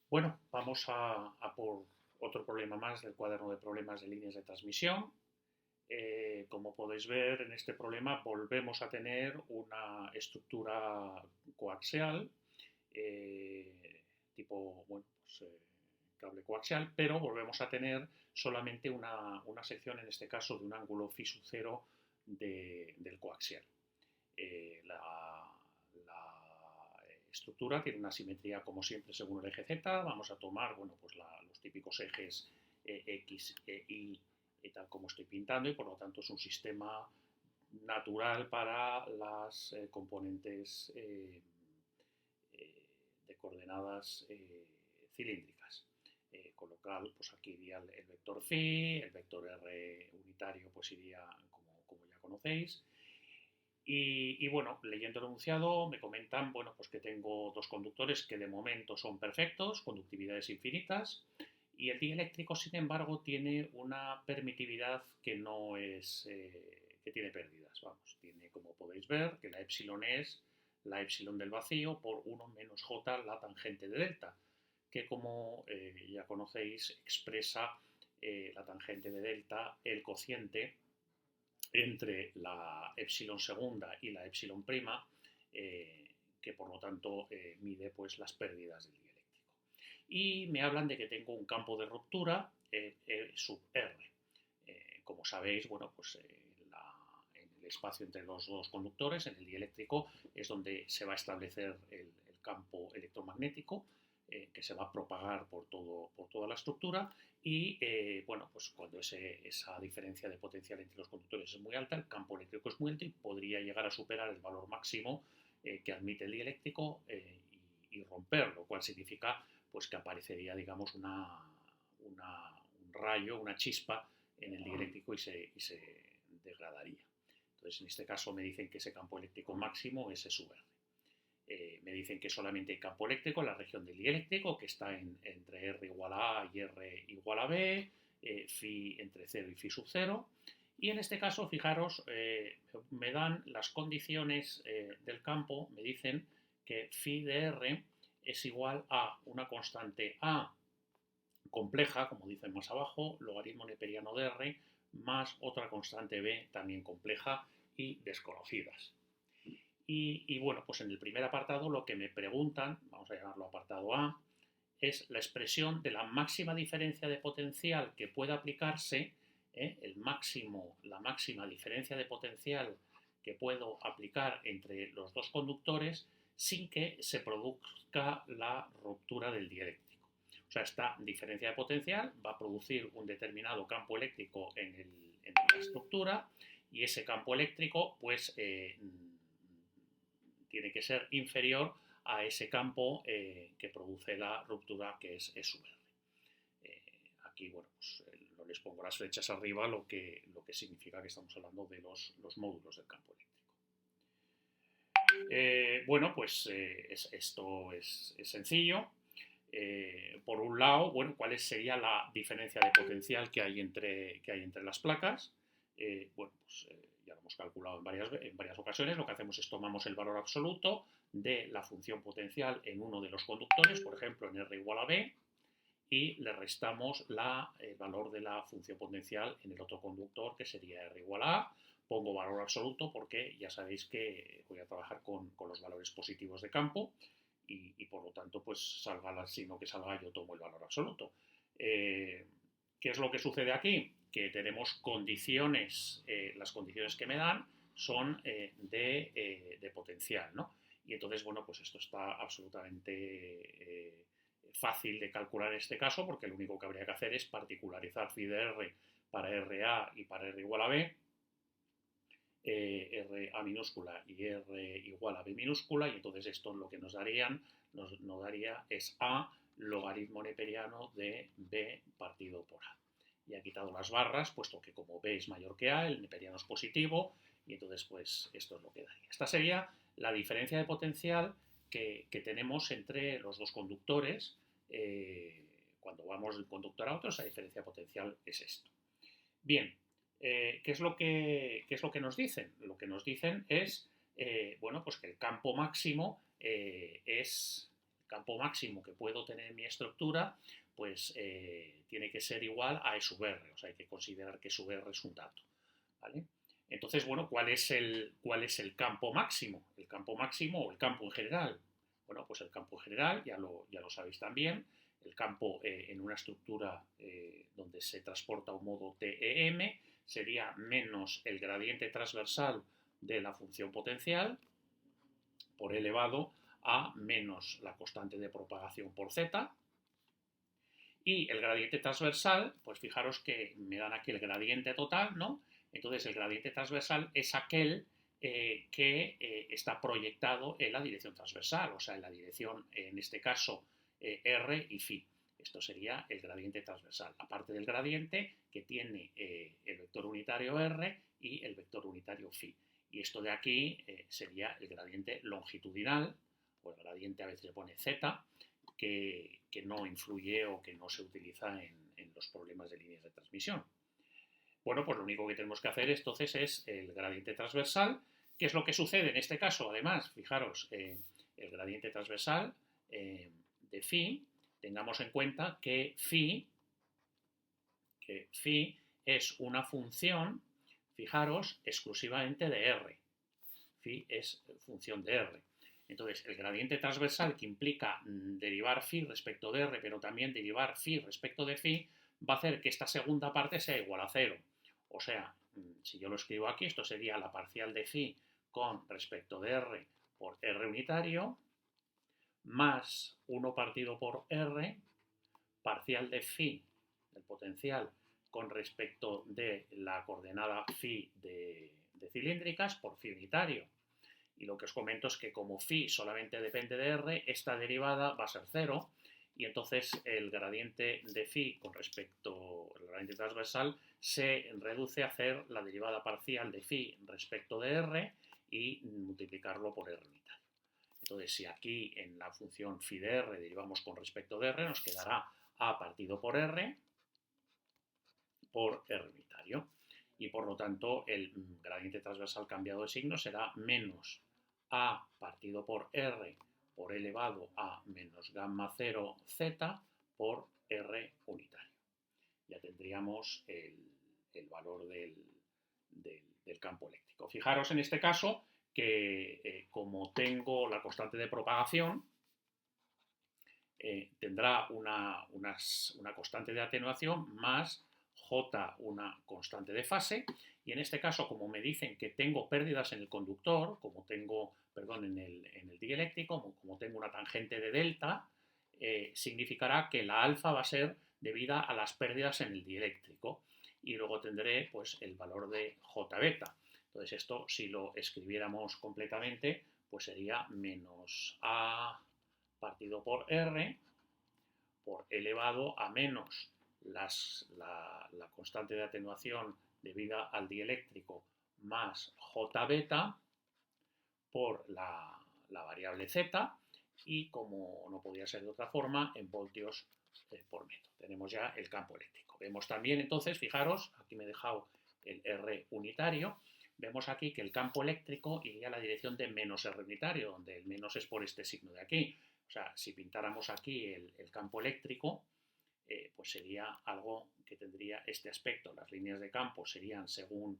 Bueno, vamos a por otro problema más del cuaderno de problemas de líneas de transmisión. Como podéis ver, en este problema volvemos a tener una estructura coaxial, tipo, bueno, pues, cable coaxial, pero volvemos a tener solamente una sección, en este caso, de un ángulo phi sub 0 del coaxial. La estructura tiene una simetría como siempre según el eje Z. Vamos a tomar, bueno, pues los típicos ejes X e Y tal como estoy pintando, y por lo tanto es un sistema natural para las componentes de coordenadas cilíndricas. Con lo cual, pues aquí iría el vector phi, el vector r unitario pues iría como ya conocéis. Y bueno, leyendo el enunciado me comentan, bueno, pues que tengo dos conductores que de momento son perfectos, conductividades infinitas, y el dieléctrico, sin embargo, tiene una permitividad que no es, que tiene pérdidas, vamos, tiene, como podéis ver, que la epsilon es la epsilon del vacío por 1 menos j la tangente de delta, que como ya conocéis expresa la tangente de delta, el cociente entre la epsilon segunda y la epsilon prima, que por lo tanto mide pues las pérdidas del dieléctrico. Y me hablan de que tengo un campo de ruptura E sub R. Como sabéis, bueno, pues en el espacio entre los dos conductores, en el dieléctrico, es donde se va a establecer el campo electromagnético, que se va a propagar por toda la estructura, y bueno, pues cuando esa diferencia de potencial entre los conductores es muy alta, el campo eléctrico es muy alto y podría llegar a superar el valor máximo que admite el dieléctrico y romper, lo cual significa pues que aparecería, digamos, un rayo, una chispa en el dieléctrico y se degradaría. Entonces, en este caso me dicen que ese campo eléctrico máximo es E sub R. Me dicen que solamente hay campo eléctrico en la región del dieléctrico, que está entre R igual a A y R igual a B, phi entre 0 y phi sub 0. Y en este caso, fijaros, me dan las condiciones del campo, me dicen que phi de R es igual a una constante A compleja, como dicen más abajo, logaritmo neperiano de R, más otra constante B también compleja y desconocidas. Y bueno, pues en el primer apartado lo que me preguntan, vamos a llamarlo apartado A, es la expresión de la máxima diferencia de potencial que pueda aplicarse, la máxima diferencia de potencial que puedo aplicar entre los dos conductores sin que se produzca la ruptura del dieléctrico. O sea, esta diferencia de potencial va a producir un determinado campo eléctrico en la estructura, y ese campo eléctrico pues tiene que ser inferior a ese campo que produce la ruptura, que es E sub R. Aquí, bueno, pues no les pongo las flechas arriba, lo que significa que estamos hablando de los módulos del campo eléctrico. Bueno, pues esto es sencillo. Por un lado, bueno, ¿cuál sería la diferencia de potencial que hay entre las placas? Bueno, pues ya lo hemos calculado en varias ocasiones. Lo que hacemos es tomamos el valor absoluto de la función potencial en uno de los conductores, por ejemplo en R igual a B, y le restamos el valor de la función potencial en el otro conductor, que sería R igual a A. Pongo valor absoluto porque ya sabéis que voy a trabajar con los valores positivos de campo, y por lo tanto, pues salga sino que salga, yo tomo el valor absoluto. ¿Qué es lo que sucede aquí? Que tenemos condiciones, las condiciones que me dan son de potencial, ¿no? Y entonces, bueno, pues esto está absolutamente fácil de calcular en este caso, porque lo único que habría que hacer es particularizar phi de R para RA y para R igual a B, R a minúscula y R igual a B minúscula, y entonces esto lo que nos daría es A logaritmo neperiano de B partido por A. Y ha quitado las barras, puesto que como B es mayor que A, el neperiano es positivo, y entonces pues esto es lo que daría. Esta sería la diferencia de potencial que tenemos entre los dos conductores. Cuando vamos de un conductor a otro, esa diferencia de potencial es esto. Bien, ¿qué es lo que nos dicen? Lo que nos dicen es, bueno, pues que el campo máximo es campo máximo que puedo tener en mi estructura, pues tiene que ser igual a E sub R, o sea, hay que considerar que E sub R es un dato, ¿vale? Entonces, bueno, ¿cuál es el campo máximo? El campo máximo o el campo en general. Bueno, pues el campo en general, ya lo sabéis también, el campo en una estructura donde se transporta un modo TEM sería menos el gradiente transversal de la función potencial por elevado a menos la constante de propagación por z. Y el gradiente transversal, pues fijaros que me dan aquí el gradiente total, ¿no? Entonces el gradiente transversal es aquel que está proyectado en la dirección transversal, o sea, en la dirección, en este caso, R y phi. Esto sería el gradiente transversal, aparte del gradiente que tiene el vector unitario R y el vector unitario phi. Y esto de aquí sería el gradiente longitudinal, o el gradiente a veces se pone z, que no influye o que no se utiliza en los problemas de líneas de transmisión. Bueno, pues lo único que tenemos que hacer entonces es el gradiente transversal. ¿Qué es lo que sucede en este caso? Además, fijaros, el gradiente transversal de phi, tengamos en cuenta que phi es una función, fijaros, exclusivamente de R. Phi es función de R. Entonces, el gradiente transversal que implica derivar phi respecto de R, pero también derivar phi respecto de phi, va a hacer que esta segunda parte sea igual a 0. O sea, si yo lo escribo aquí, esto sería la parcial de phi con respecto de R por R unitario, más 1 partido por R, parcial de phi del potencial con respecto de la coordenada phi de cilíndricas por phi unitario. Y lo que os comento es que como phi solamente depende de R, esta derivada va a ser 0, y entonces el gradiente de phi con respecto al gradiente transversal se reduce a hacer la derivada parcial de phi respecto de R y multiplicarlo por R unitario. Entonces, si aquí en la función phi de R derivamos con respecto de R, nos quedará A partido por R unitario. Y por lo tanto, el gradiente transversal cambiado de signo será menos A partido por R por elevado a menos gamma 0 z por R unitario. Ya tendríamos el valor del campo eléctrico. Fijaros en este caso que como tengo la constante de propagación, tendrá una constante de atenuación más J una constante de fase, y en este caso, como me dicen que tengo pérdidas en el conductor, como tengo, perdón, en el dieléctrico, como tengo una tangente de delta, significará que la alfa va a ser debida a las pérdidas en el dieléctrico, y luego tendré pues el valor de J beta. Entonces esto, si lo escribiéramos completamente, pues sería menos A partido por R por elevado a menos la constante de atenuación debida al dieléctrico más J beta por la variable Z, y como no podía ser de otra forma, en voltios por metro. Tenemos ya el campo eléctrico. Vemos también entonces, fijaros, aquí me he dejado el R unitario, vemos aquí que el campo eléctrico iría a la dirección de menos R unitario, donde el menos es por este signo de aquí. O sea, si pintáramos aquí el campo eléctrico, pues sería algo que tendría este aspecto. Las líneas de campo serían según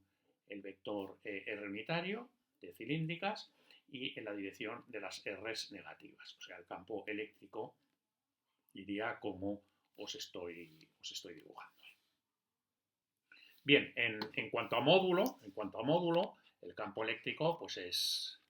el vector R unitario de cilíndricas y en la dirección de las R's negativas. O sea, el campo eléctrico iría como os estoy dibujando. Bien, en cuanto a módulo, el campo eléctrico pues es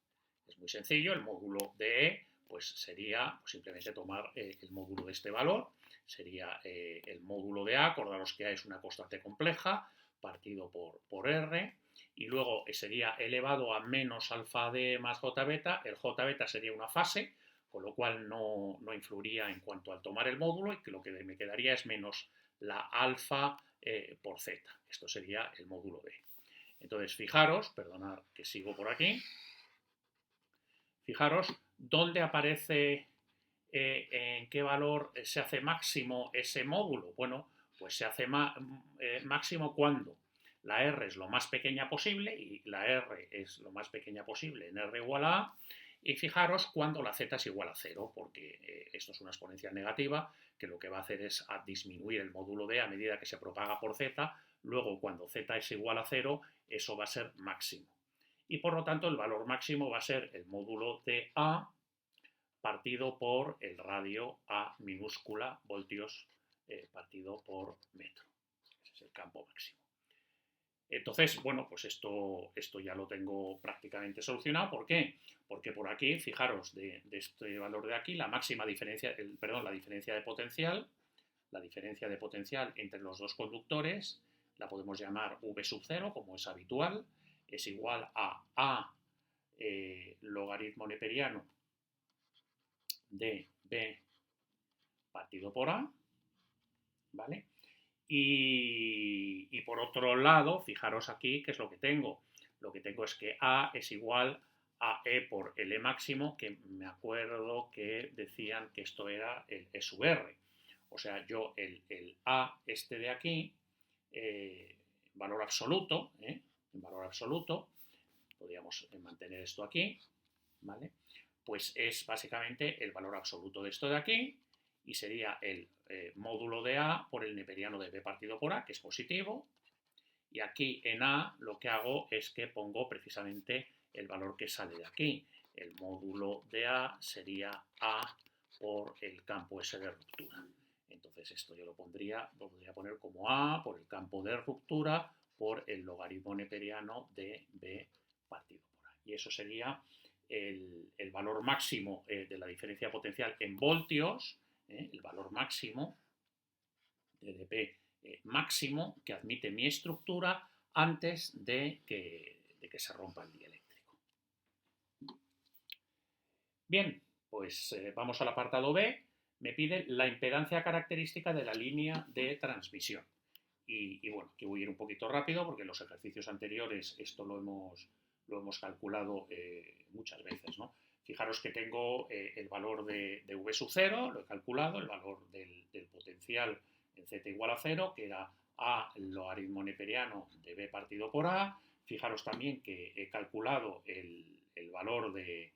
muy sencillo. El módulo de E pues sería pues simplemente tomar el módulo de este valor, sería el módulo de A, acordaros que A es una constante compleja, partido por R, y luego sería elevado a menos alfa D más J beta. El J beta sería una fase, con lo cual no influiría en cuanto al tomar el módulo, y que lo que me quedaría es menos la alfa por Z. Esto sería el módulo B. Entonces, fijaros, perdonad que sigo por aquí, fijaros dónde aparece, en qué valor se hace máximo ese módulo. Bueno, pues se hace máximo cuando la R es lo más pequeña posible, y la R es lo más pequeña posible en R igual a A, Y fijaros cuando la z es igual a 0, porque esto es una exponencial negativa, que lo que va a hacer es disminuir el módulo de a medida que se propaga por z. Luego, cuando z es igual a 0, eso va a ser máximo. Y por lo tanto, el valor máximo va a ser el módulo de a partido por el radio a minúscula voltios partido por metro. Ese es el campo máximo. Entonces, bueno, pues esto ya lo tengo prácticamente solucionado. ¿Por qué? Porque por aquí, fijaros, de este valor de aquí, la máxima diferencia, la diferencia de potencial, entre los dos conductores, la podemos llamar V sub 0, como es habitual, es igual a logaritmo neperiano de B partido por A, ¿vale? Y por otro lado, fijaros aquí qué es lo que tengo. Lo que tengo es que A es igual a E por L máximo, que me acuerdo que decían que esto era el E sub R. O sea, yo el A este de aquí, valor absoluto, en valor absoluto, podríamos mantener esto aquí, ¿vale? Pues es básicamente el valor absoluto de esto de aquí, y sería el módulo de A por el neperiano de B partido por A, que es positivo, y aquí en A lo que hago es que pongo precisamente el valor que sale de aquí. El módulo de A sería A por el campo S de ruptura. Entonces esto yo lo podría poner como A por el campo de ruptura por el logaritmo neperiano de B partido por A. Y eso sería el valor máximo de la diferencia potencial en voltios, el valor máximo de dP máximo que admite mi estructura antes de que se rompa el dieléctrico. Bien, pues vamos al apartado B. Me pide la impedancia característica de la línea de transmisión. Y bueno, aquí voy a ir un poquito rápido porque en los ejercicios anteriores esto lo hemos calculado muchas veces, ¿no? Fijaros que tengo el valor de V sub 0, lo he calculado, el valor del potencial en Z igual a 0, que era A logaritmo neperiano de B partido por A. Fijaros también que he calculado el valor del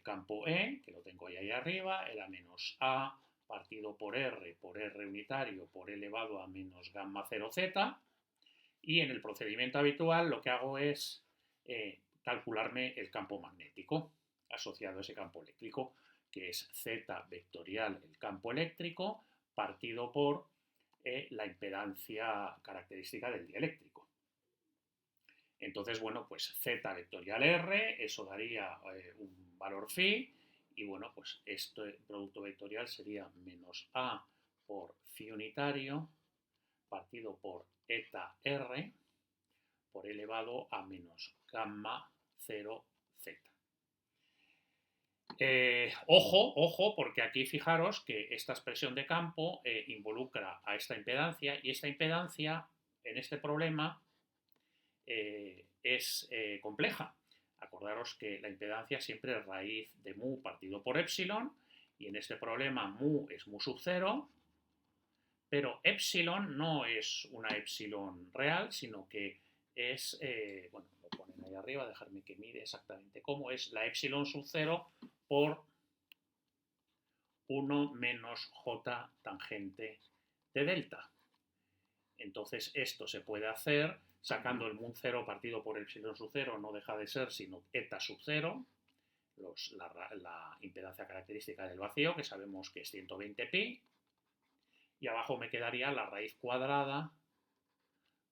campo E, que lo tengo ahí arriba, era menos A partido por R unitario por E elevado a menos gamma 0z. Y en el procedimiento habitual lo que hago es calcularme el campo magnético asociado a ese campo eléctrico, que es Z vectorial el campo eléctrico partido por la impedancia característica del dieléctrico. Entonces, bueno, pues Z vectorial R, eso daría un valor phi, y bueno, pues este producto vectorial sería menos A por phi unitario partido por eta R por elevado a menos gamma 0z. Ojo, porque aquí fijaros que esta expresión de campo involucra a esta impedancia, y esta impedancia en este problema es compleja. Acordaros que la impedancia siempre es raíz de mu partido por epsilon, y en este problema mu es mu sub 0, pero epsilon no es una epsilon real, sino que es, bueno, lo ponen ahí arriba, dejarme que mire exactamente cómo es la epsilon sub 0 por 1 menos j tangente de delta. Entonces esto se puede hacer sacando el mu 0 partido por epsilon sub 0, no deja de ser sino eta sub 0, la impedancia característica del vacío, que sabemos que es 120 pi, y abajo me quedaría la raíz cuadrada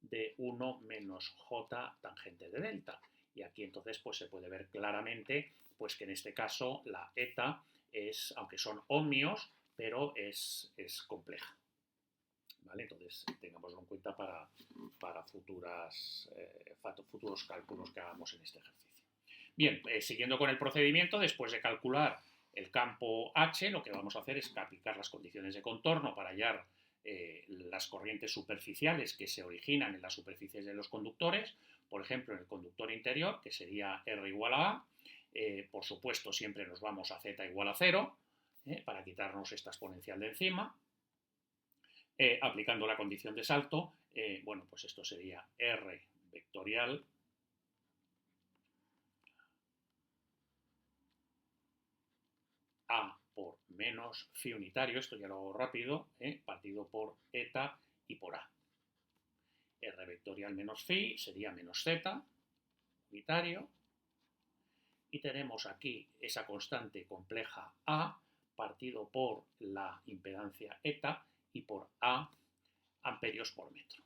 de 1 menos j tangente de delta. Y aquí entonces pues se puede ver claramente pues que en este caso la eta es, aunque son ohmios, pero es compleja. ¿Vale? Entonces tengámoslo en cuenta para futuros cálculos que hagamos en este ejercicio. Bien, siguiendo con el procedimiento, después de calcular el campo H, lo que vamos a hacer es aplicar las condiciones de contorno para hallar las corrientes superficiales que se originan en las superficies de los conductores, por ejemplo, en el conductor interior, que sería R igual a A. Por supuesto, siempre nos vamos a Z igual a 0, para quitarnos esta exponencial de encima. Aplicando la condición de salto, bueno, pues esto sería R vectorial A por menos phi unitario, esto ya lo hago rápido, partido por eta y por A. R vectorial menos phi sería menos z unitario. Y tenemos aquí esa constante compleja A partido por la impedancia eta y por A amperios por metro.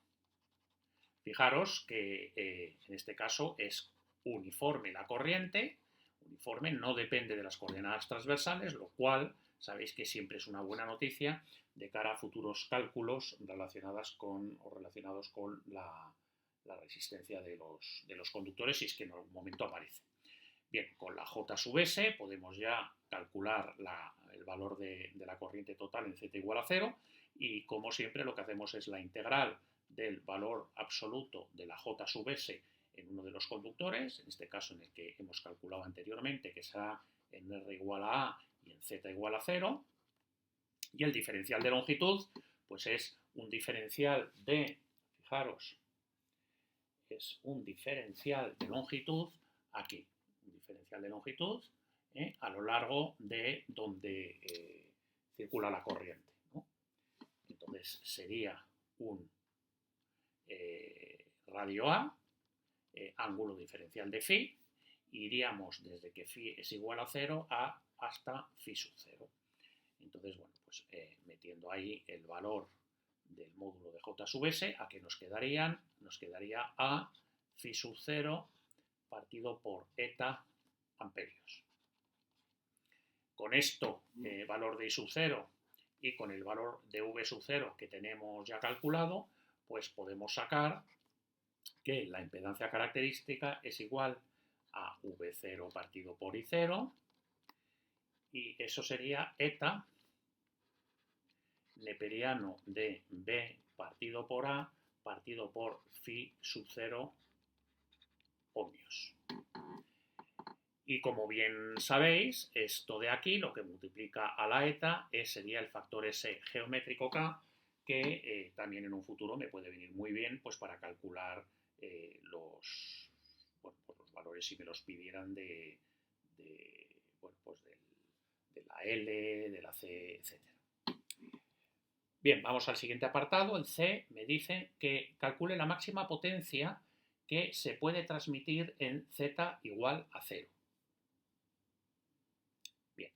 Fijaros que en este caso es uniforme la corriente, uniforme, no depende de las coordenadas transversales, lo cual sabéis que siempre es una buena noticia de cara a futuros cálculos relacionados con la resistencia de los conductores, si es que en algún momento aparece. Bien, con la J sub S podemos ya calcular el valor de la corriente total en Z igual a 0 y como siempre lo que hacemos es la integral del valor absoluto de la J sub S en uno de los conductores, en este caso en el que hemos calculado anteriormente, que será en R igual a A y en Z igual a 0, y el diferencial de longitud, pues es un diferencial de, fijaros, es un diferencial de longitud aquí, un diferencial de longitud a lo largo de donde circula la corriente, ¿no? Entonces sería un radio A, ángulo diferencial de phi, iríamos desde que phi es igual a 0 hasta phi sub 0. Entonces, bueno, pues metiendo ahí el valor del módulo de J sub S, ¿a qué nos quedaría? Nos quedaría a phi sub 0 partido por eta amperios. Con esto, valor de I sub 0 y con el valor de V sub 0 que tenemos ya calculado, pues podemos sacar que la impedancia característica es igual a V0 partido por I0 y eso sería eta neperiano de B partido por A partido por phi sub 0 ohmios. Y como bien sabéis, esto de aquí, lo que multiplica a la eta, sería el factor S geométrico K, que también en un futuro me puede venir muy bien pues, para calcular los valores si me los pidieran de la L, de la C, etc. Bien, vamos al siguiente apartado. El C me dice que calcule la máxima potencia que se puede transmitir en Z igual a 0. Bien.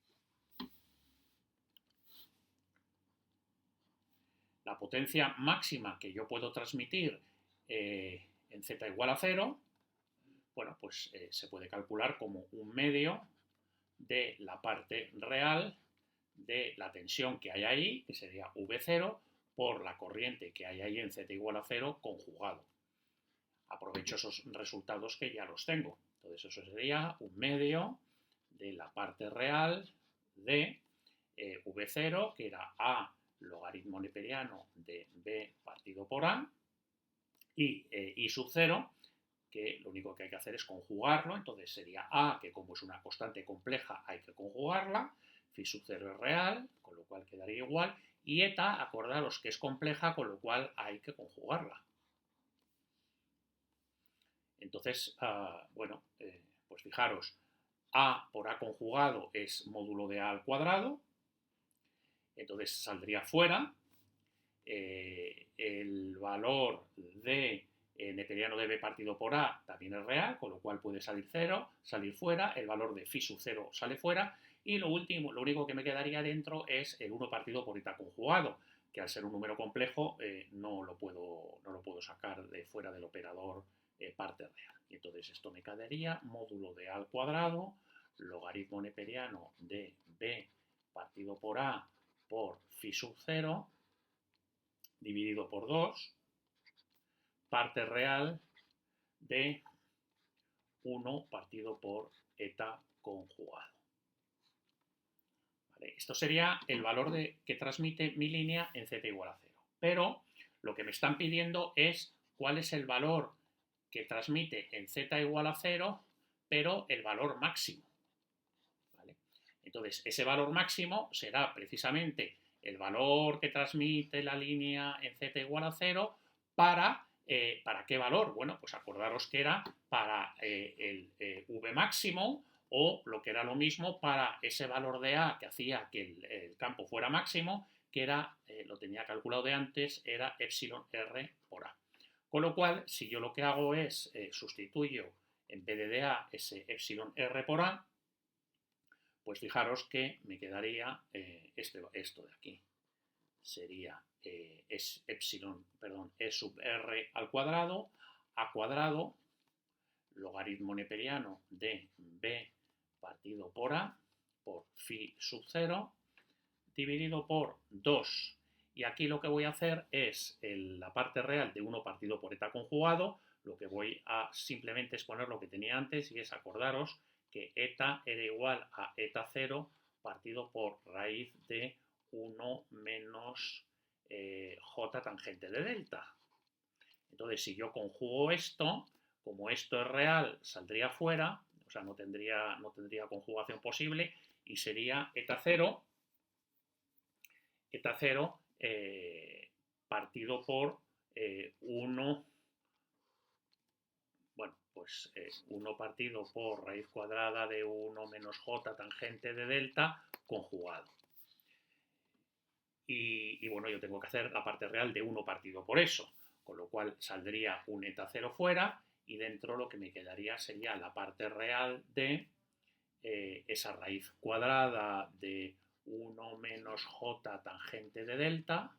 La potencia máxima que yo puedo transmitir en Z igual a 0, bueno, pues se puede calcular como un medio de la parte real de la tensión que hay ahí, que sería V0, por la corriente que hay ahí en Z igual a 0 conjugado. Aprovecho esos resultados que ya los tengo. Entonces eso sería un medio de la parte real de V0, que era A logaritmo neperiano de B partido por A, y I sub 0, que lo único que hay que hacer es conjugarlo, entonces sería A, que como es una constante compleja hay que conjugarla, phi sub 0 es real, con lo cual quedaría igual, y eta, acordaros que es compleja, con lo cual hay que conjugarla. Entonces, bueno, pues fijaros, A por A conjugado es módulo de A al cuadrado, entonces saldría fuera, el valor de neperiano de B partido por A también es real, con lo cual puede salir fuera, el valor de phi sub 0 sale fuera, y lo único que me quedaría dentro es el 1 partido por eta conjugado, que al ser un número complejo no lo puedo sacar de fuera del operador parte real. Y entonces esto me quedaría módulo de A al cuadrado, logaritmo neperiano de B partido por A por phi sub 0, dividido por 2, parte real de 1 partido por eta conjugado. ¿Vale? Esto sería el valor que transmite mi línea en Z igual a 0. Pero lo que me están pidiendo es cuál es el valor que transmite en Z igual a 0, pero el valor máximo. ¿Vale? Entonces, ese valor máximo será precisamente el valor que transmite la línea en Z igual a 0 ¿para qué valor? Bueno, pues acordaros que era para el V máximo o lo que era lo mismo para ese valor de A que hacía que el campo fuera máximo, que era, lo tenía calculado de antes, era epsilon R por A. Con lo cual, si yo lo que hago es sustituyo en vez de A ese epsilon R por A, pues fijaros que me quedaría esto de aquí. Sería es epsilon, perdón, E sub R al cuadrado, A cuadrado, logaritmo neperiano de B partido por A, por phi sub 0, dividido por 2. Y aquí lo que voy a hacer es la parte real de 1 partido por eta conjugado, lo que voy a simplemente es poner lo que tenía antes y es acordaros que eta era igual a eta 0 partido por raíz de 1 menos j tangente de delta. Entonces, si yo conjugo esto, como esto es real, saldría fuera, o sea, no tendría conjugación posible y sería eta 0 partido por 1, bueno, pues 1 partido por raíz cuadrada de 1 menos j tangente de delta conjugado. Y bueno, yo tengo que hacer la parte real de 1 partido por eso, con lo cual saldría un eta 0 fuera y dentro lo que me quedaría sería la parte real de esa raíz cuadrada de 1 menos j tangente de delta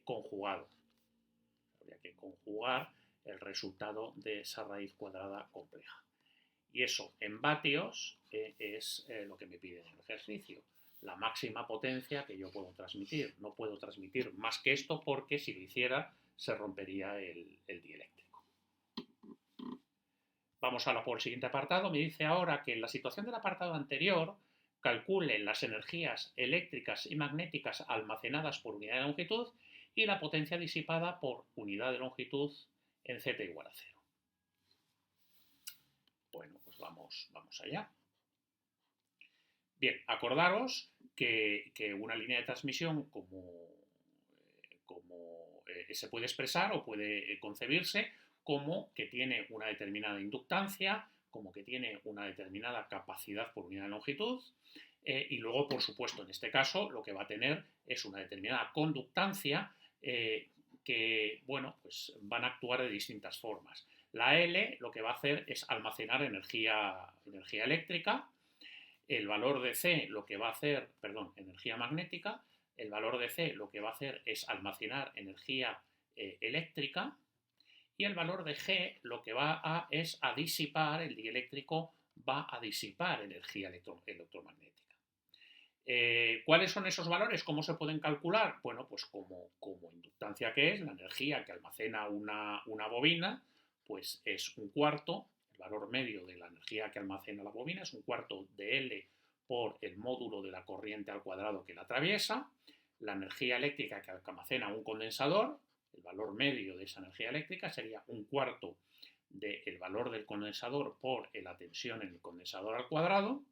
conjugado. Habría que conjugar el resultado de esa raíz cuadrada compleja. Y eso en vatios es lo que me pide en el ejercicio. La máxima potencia que yo puedo transmitir. No puedo transmitir más que esto porque si lo hiciera se rompería el dieléctrico. Vamos ahora por el siguiente apartado. Me dice ahora que en la situación del apartado anterior calculen las energías eléctricas y magnéticas almacenadas por unidad de longitud y la potencia disipada por unidad de longitud en z igual a 0. Bueno, pues vamos allá. Bien, acordaros que una línea de transmisión se puede expresar o puede concebirse como que tiene una determinada inductancia, como que tiene una determinada capacidad por unidad de longitud, y luego, por supuesto, en este caso, lo que va a tener es una determinada conductancia que, bueno, pues van a actuar de distintas formas. La L lo que va a hacer es almacenar energía eléctrica. El valor de C lo que va a hacer, energía magnética. El valor de C lo que va a hacer es almacenar energía eléctrica. Y el valor de G lo que va es a disipar, el dieléctrico va a disipar energía electromagnética. ¿Cuáles son esos valores? ¿Cómo se pueden calcular? Bueno, pues como inductancia que es, la energía que almacena una bobina, pues es un cuarto, el valor medio de la energía que almacena la bobina es un cuarto de L por el módulo de la corriente al cuadrado que la atraviesa. La energía eléctrica que almacena un condensador, el valor medio de esa energía eléctrica sería un cuarto del valor del condensador por la tensión en el condensador al cuadrado.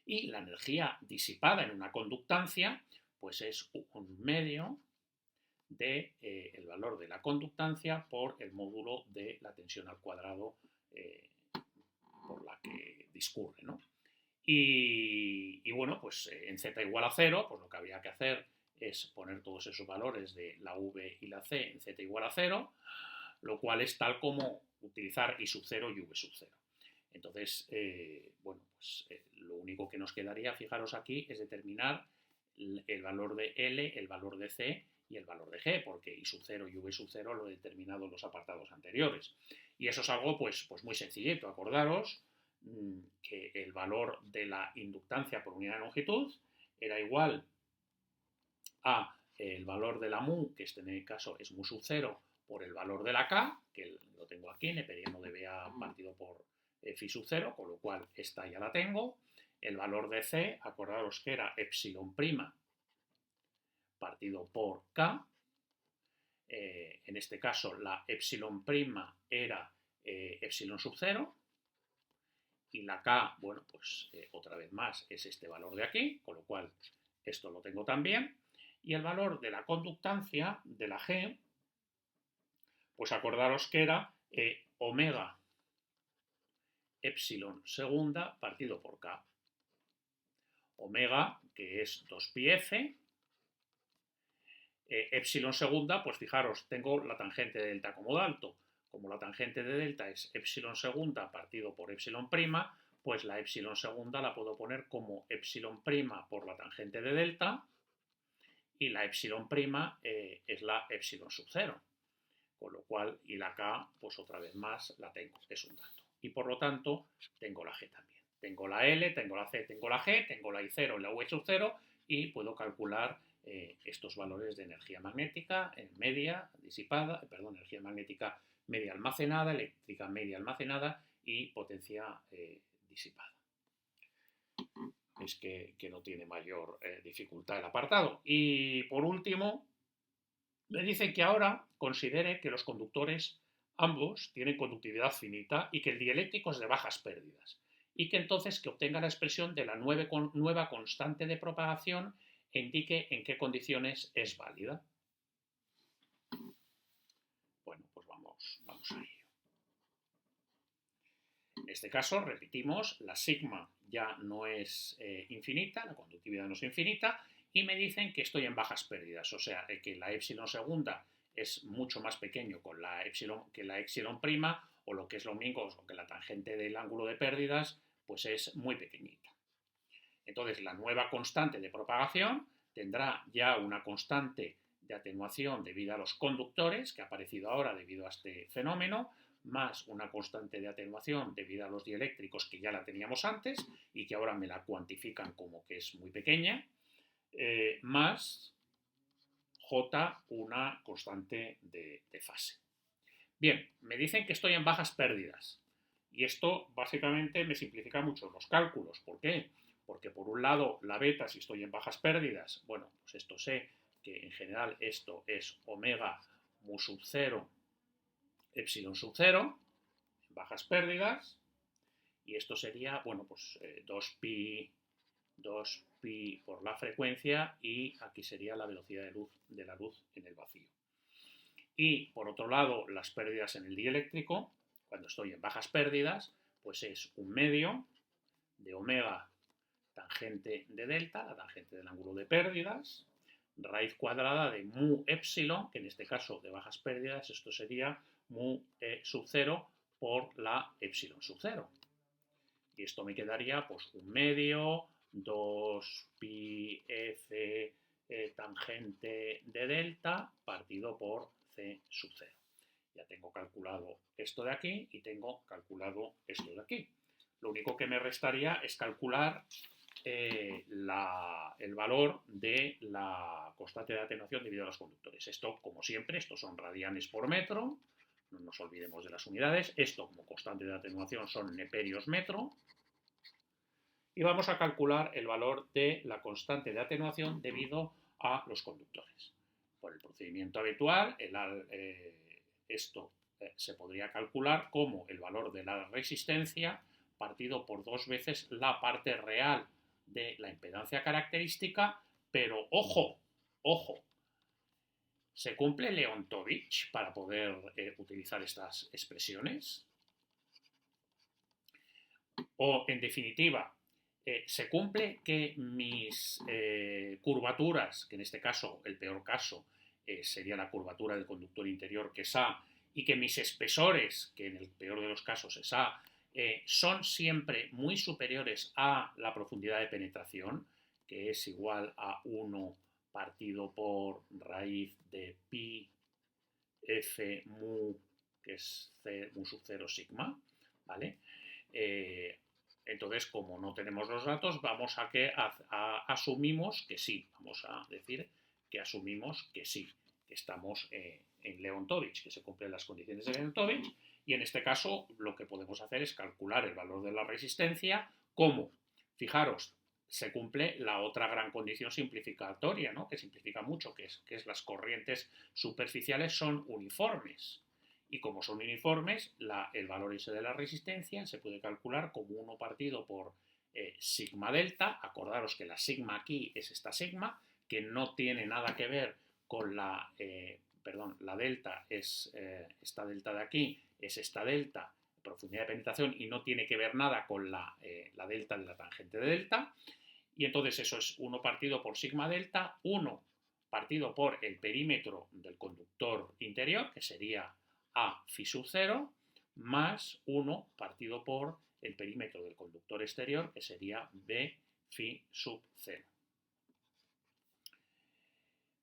Y la energía disipada en una conductancia, pues es un medio del valor de la conductancia por el módulo de la tensión al cuadrado por la que discurre, ¿no? Y bueno, pues en z igual a 0, pues lo que habría que hacer es poner todos esos valores de la v y la c en z igual a 0, lo cual es tal como utilizar i sub 0 y v sub 0. Entonces, bueno, pues lo único que nos quedaría, fijaros aquí, es determinar el valor de L, el valor de C y el valor de G, porque I sub 0 y V sub 0 lo he determinado en los apartados anteriores. Y eso es algo pues muy sencillito. Acordaros que el valor de la inductancia por unidad de longitud era igual a el valor de la mu, que en este caso es mu sub 0, por el valor de la K, que lo tengo aquí, neperiano de BA partido por phi sub 0, con lo cual esta ya la tengo. El valor de C, acordaros que era epsilon prima partido por K. En este caso la epsilon prima era epsilon sub 0 y la K, bueno, pues otra vez más es este valor de aquí, con lo cual esto lo tengo también. Y el valor de la conductancia de la G, pues acordaros que era omega epsilon segunda partido por k. Omega, que es 2πf, epsilon segunda, pues fijaros, tengo la tangente de delta como alto. Como la tangente de delta es epsilon segunda partido por epsilon prima, pues la epsilon segunda la puedo poner como epsilon prima por la tangente de delta, y la epsilon prima es la epsilon sub 0. Con lo cual, y la k, pues otra vez más la tengo, es un dato. Y por lo tanto, tengo la g también. Tengo la L, tengo la C, tengo la G, tengo la I0 y la V sub 0, y puedo calcular estos valores de energía magnética media disipada, energía magnética media almacenada, eléctrica media almacenada y potencia disipada. Es que no tiene mayor dificultad el apartado. Y por último, me dice que ahora considere que los conductores ambos tienen conductividad finita y que el dieléctrico es de bajas pérdidas, y que entonces que obtenga la expresión de la nueva constante de propagación e indique en qué condiciones es válida. Bueno, pues vamos a ello. En este caso, repetimos, la sigma ya no es infinita, la conductividad no es infinita, y me dicen que estoy en bajas pérdidas, o sea, que la epsilon segunda es mucho más pequeño que la epsilon prima, o lo que es lo mismo, que la tangente del ángulo de pérdidas, pues es muy pequeñita. Entonces, la nueva constante de propagación tendrá ya una constante de atenuación debido a los conductores, que ha aparecido ahora debido a este fenómeno, más una constante de atenuación debido a los dieléctricos, que ya la teníamos antes y que ahora me la cuantifican como que es muy pequeña, más J, una constante de fase. Bien, me dicen que estoy en bajas pérdidas, y esto básicamente me simplifica mucho los cálculos. ¿Por qué? Porque por un lado la beta, si estoy en bajas pérdidas, bueno, pues esto sé que en general esto es omega mu sub 0 epsilon sub 0, bajas pérdidas, y esto sería, bueno, pues 2pi por la frecuencia, y aquí sería la velocidad de la luz en el vacío. Y por otro lado, las pérdidas en el dieléctrico, cuando estoy en bajas pérdidas, pues es un medio de omega tangente de delta, la tangente del ángulo de pérdidas, raíz cuadrada de mu epsilon, que en este caso de bajas pérdidas, esto sería mu sub 0 por la epsilon sub 0. Y esto me quedaría pues un medio, 2pi f tangente de delta partido por c sub 0. Ya tengo calculado esto de aquí y tengo calculado esto de aquí. Lo único que me restaría es calcular el valor de la constante de atenuación debido a los conductores. Esto, como siempre, estos son radianes por metro, no nos olvidemos de las unidades. Esto, como constante de atenuación, son neperios metro. Y vamos a calcular el valor de la constante de atenuación debido a los conductores. Por el procedimiento habitual, esto se podría calcular como el valor de la resistencia partido por 2 veces la parte real de la impedancia característica, pero ojo, ¿se cumple Leontovich para poder utilizar estas expresiones? O, en definitiva, ¿se cumple que mis curvaturas, que en este caso, el peor caso, sería la curvatura del conductor interior, que es A, y que mis espesores, que en el peor de los casos es A, son siempre muy superiores a la profundidad de penetración, que es igual a 1 partido por raíz de pi f mu, que es c mu sub 0 sigma, ¿vale? Entonces, como no tenemos los datos, vamos asumimos que sí, vamos a decir que asumimos que sí, que estamos en Leontovich, que se cumplen las condiciones de Leontovich, y en este caso lo que podemos hacer es calcular el valor de la resistencia. ¿Cómo? Fijaros, se cumple la otra gran condición simplificatoria, ¿no? Que simplifica mucho, que es las corrientes superficiales son uniformes. Y como son uniformes, el valor ese de la resistencia se puede calcular como 1 partido por sigma delta. Acordaros que la sigma aquí es esta sigma, que no tiene nada que ver con la delta, es esta delta de aquí, es esta delta profundidad de penetración y no tiene que ver nada con la delta de la tangente de delta. Y entonces eso es 1 partido por sigma delta, 1 partido por el perímetro del conductor interior, que sería A phi sub 0, más 1 partido por el perímetro del conductor exterior, que sería B phi sub 0.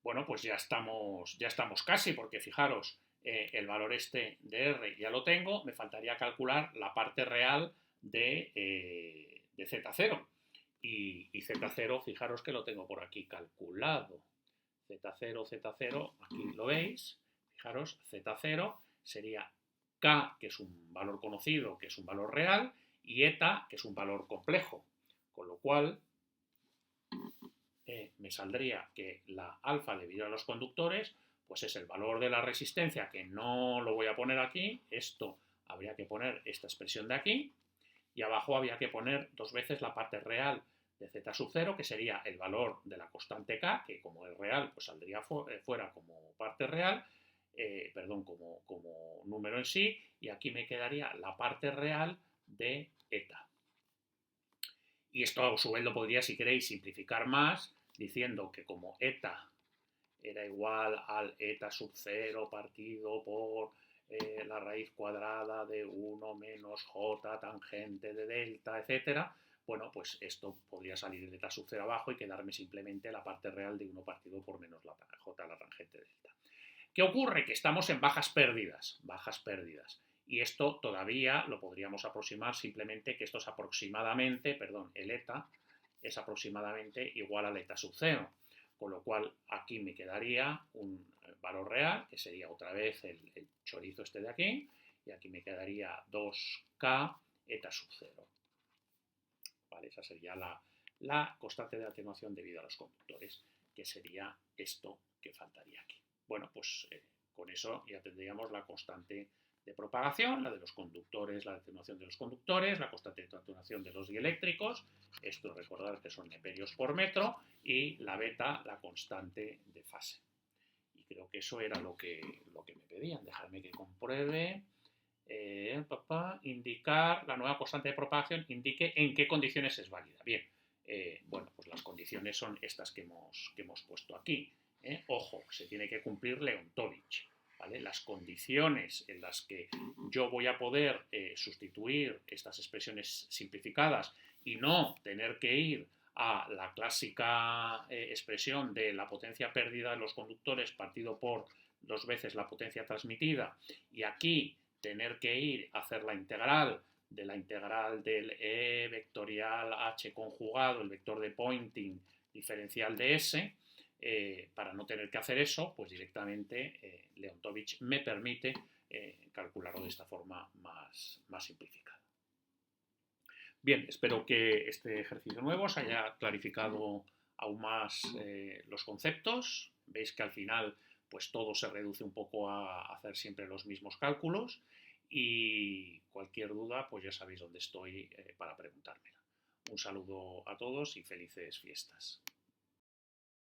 Bueno, pues ya estamos casi, porque fijaros, el valor este de R ya lo tengo, me faltaría calcular la parte real de Z0. Y Z0, fijaros que lo tengo por aquí calculado. Z0, Z0, aquí lo veis. Fijaros, Z0 sería K, que es un valor conocido, que es un valor real, y eta, que es un valor complejo. Con lo cual, me saldría que la alfa debido a los conductores, pues es el valor de la resistencia, que no lo voy a poner aquí. Esto habría que poner esta expresión de aquí. Y abajo había que poner 2 veces la parte real de z sub 0, que sería el valor de la constante k, que como es real, pues saldría fuera como parte real, como número en sí, y aquí me quedaría la parte real de eta. Y esto a su vez lo podría, si queréis, simplificar más, diciendo que como eta era igual al eta sub 0 partido por la raíz cuadrada de 1 menos j tangente de delta, etcétera, bueno, pues esto podría salir de eta sub 0 abajo y quedarme simplemente la parte real de 1 partido por menos la j la tangente de delta. ¿Qué ocurre? Que estamos en bajas pérdidas. Y esto todavía lo podríamos aproximar simplemente que esto es aproximadamente, el eta es aproximadamente igual al eta sub 0. Con lo cual aquí me quedaría un valor real, que sería otra vez el chorizo este de aquí, y aquí me quedaría 2K eta sub 0. ¿Vale? Esa sería la constante de atenuación debido a los conductores, que sería esto que faltaría aquí. Bueno, pues con eso ya tendríamos la constante de propagación, la de los conductores, la atenuación de los conductores, la constante de atenuación de los dieléctricos, esto recordad que son neperios por metro, y la beta, la constante de fase. Y creo que eso era lo que me pedían. Dejadme que compruebe. Indicar la nueva constante de propagación, indique en qué condiciones es válida. Bien, bueno, pues las condiciones son estas que hemos puesto aquí. Ojo, se tiene que cumplir Leontovich. ¿Vale? Las condiciones en las que yo voy a poder sustituir estas expresiones simplificadas y no tener que ir a la clásica expresión de la potencia perdida de los conductores partido por 2 veces la potencia transmitida, y aquí tener que ir a hacer la integral del E vectorial H conjugado, el vector de Poynting diferencial de S, para no tener que hacer eso, pues directamente Leontovich me permite calcularlo de esta forma más simplificada. Bien, espero que este ejercicio nuevo os haya clarificado aún más los conceptos. Veis que al final pues todo se reduce un poco a hacer siempre los mismos cálculos, y cualquier duda pues ya sabéis dónde estoy para preguntármela. Un saludo a todos y felices fiestas.